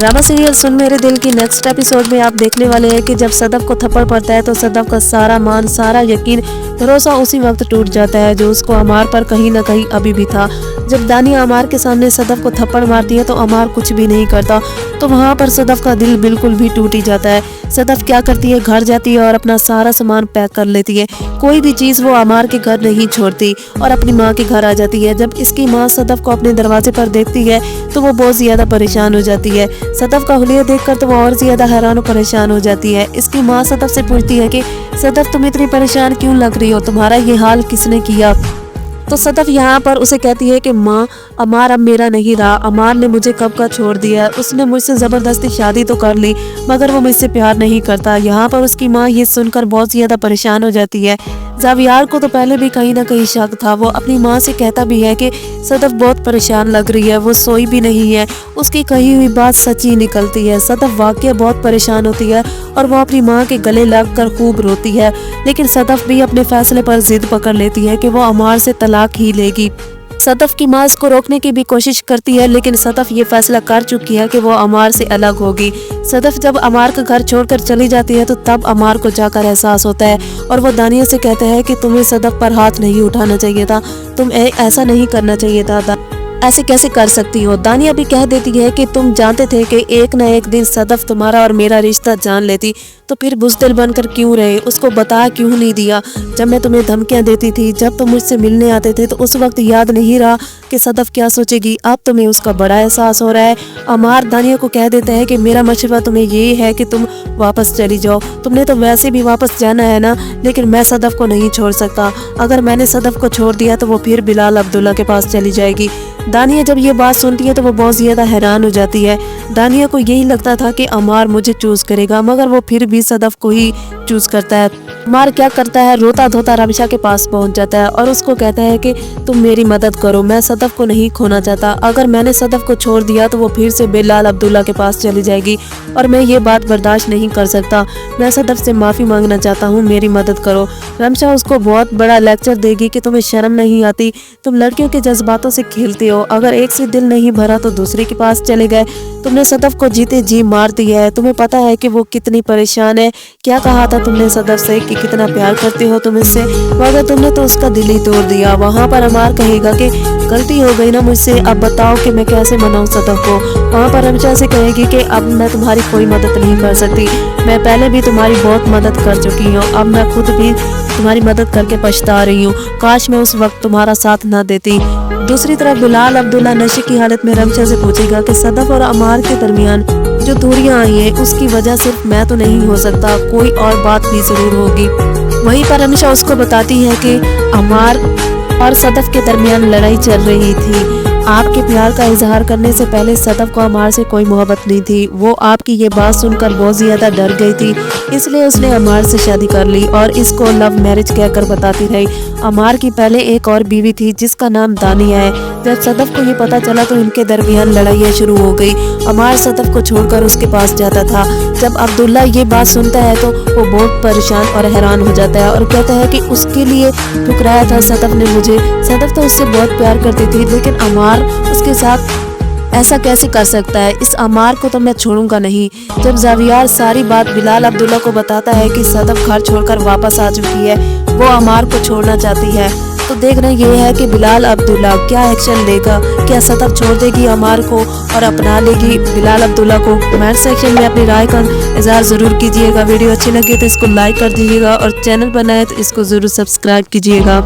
Drama serial सुन मेरे दिल की नेक्स्ट एपिसोड में आप देखने वाले हैं कि जब सदफ को थप्पड़ पड़ता है तो सदफ का सारा मान, सारा यकीन, भरोसा उसी वक्त टूट जाता है जो उसको अमार पर कहीं ना कहीं अभी भी था। जब दानिया अमार के सामने सदफ को थप्पड़ मारती है तो अमार कुछ भी नहीं करता, तो वहाँ पर सदफ का दिल बिल्कुल भी टूट ही जाता है। सदफ क्या करती है, घर जाती है और अपना सारा सामान पैक कर लेती है। कोई भी चीज़ वो अमार के घर नहीं छोड़ती और अपनी माँ के घर आ जाती है। जब इसकी माँ सदफ को अपने दरवाजे पर देखती है तो वो बहुत ज़्यादा परेशान हो जाती है। सदफ का हुलिया देखकर तो वो और ज़्यादा हैरान और परेशान हो जाती है। इसकी माँ सदफ से पूछती है कि सदफ तुम इतनी परेशान क्यों लग रही हो, तुम्हारा ये हाल किसने किया। तो सदफ यहाँ पर उसे कहती है कि माँ, अमार अब मेरा नहीं रहा, अमार ने मुझे कब का छोड़ दिया। उसने मुझसे ज़बरदस्ती शादी तो कर ली मगर वो मुझसे प्यार नहीं करता। यहाँ पर उसकी माँ ये सुनकर बहुत ज़्यादा परेशान हो जाती है। ज़ावियार को तो पहले भी कहीं ना कहीं शक था। वो अपनी माँ से कहता भी है कि सदफ बहुत परेशान लग रही है, वो सोई भी नहीं है। उसकी कही हुई बात सच्ची निकलती है। सदफ वाकई बहुत परेशान होती है और वो अपनी माँ के गले लगकर खूब रोती है। लेकिन सदफ भी अपने फैसले पर जिद पकड़ लेती है कि वो अमार से तलाक ही लेगी। सदफ की माँ इसको रोकने की भी कोशिश करती है लेकिन सदफ ये फैसला कर चुकी है कि वो अमार से अलग होगी। सदफ जब अमार का घर छोड़कर चली जाती है तो तब अमार को जाकर एहसास होता है और वो दानिया से कहते हैं कि तुम्हें सदफ पर हाथ नहीं उठाना चाहिए था, तुम ऐसा नहीं करना चाहिए था, ऐसे कैसे कर सकती हो। दानिया भी कह देती है कि तुम जानते थे कि एक न एक दिन सदफ तुम्हारा और मेरा रिश्ता जान लेती तो फिर बुज़दिल बनकर क्यों रहे, उसको बता क्यों नहीं दिया। जब मैं तुम्हें धमकियां देती थी, जब तुम मुझसे मिलने आते थे तो उस वक्त याद नहीं रहा कि सदफ क्या सोचेगी। अब तुम्हें उसका बड़ा एहसास हो रहा है। अमार दानिया को कह देते हैं कि मेरा मशवरा तुम्हें ये है कि तुम वापस चली जाओ, तुमने तो वैसे भी वापस जाना है ना, लेकिन मैं सदफ को नहीं छोड़ सकता। अगर मैंने सदफ को छोड़ दिया तो वो फिर बिलाल अब्दुल्ला के पास चली जाएगी। दानिया जब ये बात सुनती है तो वो बहुत ज़्यादा हैरान हो जाती है। दानिया को यही लगता था कि अमार मुझे चूज़ करेगा मगर वो फिर भी सदफ को ही चूज़ करता है। अमार क्या करता है, रोता धोता रमशा के पास पहुंच जाता है और उसको कहता है कि तुम मेरी मदद करो, मैं सदफ को नहीं खोना चाहता। अगर मैंने सदफ को छोड़ दिया तो वो फिर से बिलाल अब्दुल्ला के पास चली जाएगी और मैं ये बात बर्दाश्त नहीं कर सकता। मैं सदफ से माफ़ी मांगना चाहता हूँ, मेरी मदद करो। रमशा उसको बहुत बड़ा लेक्चर देगी कि तुम्हें शर्म नहीं आती, तुम लड़कियों के जज्बातों से खेलते हो। अगर एक से दिल नहीं भरा तो दूसरे के पास चले गए। तुमने सदफ को जीते जी मार दिया है, तुम्हें पता है कि वो कितनी परेशान है। क्या कहा था तुमने सदफ से कि कितना प्यार करते हो तुम इससे, मगर तुमने तो उसका दिल ही तोड़ दिया। वहाँ पर अमार कहेगा कि गलती हो गई ना मुझसे, अब बताओ कि मैं कैसे मनाऊं सदफ को। वहाँ पर रमशा से कहेगी कि अब मैं तुम्हारी कोई मदद नहीं कर सकती, मैं पहले भी तुम्हारी बहुत मदद कर चुकी हूँ, अब मैं खुद भी तुम्हारी मदद करके पछता रही हूँ, काश मैं उस वक्त तुम्हारा साथ न देती। दूसरी तरफ बिलाल अब्दुल्ला नशे की हालत में रमशा से पूछेगा कि सदफ और अमार के दरमियान जो दूरियां आई है उसकी वजह सिर्फ मैं तो नहीं हो सकता, कोई और बात भी जरूर होगी। वहीं पर रमशा उसको बताती है कि अमार और सदफ के दरमियान लड़ाई चल रही थी। आपके प्यार का इजहार करने से पहले सदफ को अमार से कोई मोहब्बत नहीं थी। वो आपकी ये बात सुनकर बहुत ज़्यादा डर गई थी, इसलिए उसने अमार से शादी कर ली और इसको लव मैरिज कहकर बताती रही। अमार की पहले एक और बीवी थी जिसका नाम दानिया है। जब सदफ को ये पता चला तो इनके दरमियान लड़ाइयाँ शुरू हो गई। अमार सदफ को छोड़कर उसके पास जाता था। जब अब्दुल्ला ये बात सुनता है तो वो बहुत परेशान और हैरान हो जाता है और कहता है कि उसके लिए ठुकराया था सदफ ने मुझे। सदफ तो उससे बहुत प्यार करती थी लेकिन अमार उसके साथ ऐसा कैसे कर सकता है, इस अमार को तो मैं छोड़ूंगा नहीं। जब ज़ावियार सारी बात बिलाल अब्दुल्ला को बताता है कि सदफ घर छोड़कर वापस आ चुकी है, वो अमार को छोड़ना चाहती है, तो देखना ये है कि बिलाल अब्दुल्ला क्या एक्शन लेगा। क्या सदफ छोड़ देगी अमार को और अपना लेगी बिलाल अब्दुल्ला को। कमेंट सेक्शन में अपनी राय का इज़हार ज़रूर कीजिएगा। वीडियो अच्छी लगी तो इसको लाइक कर दीजिएगा और चैनल पर नए तो इसको ज़रूर सब्सक्राइब कीजिएगा।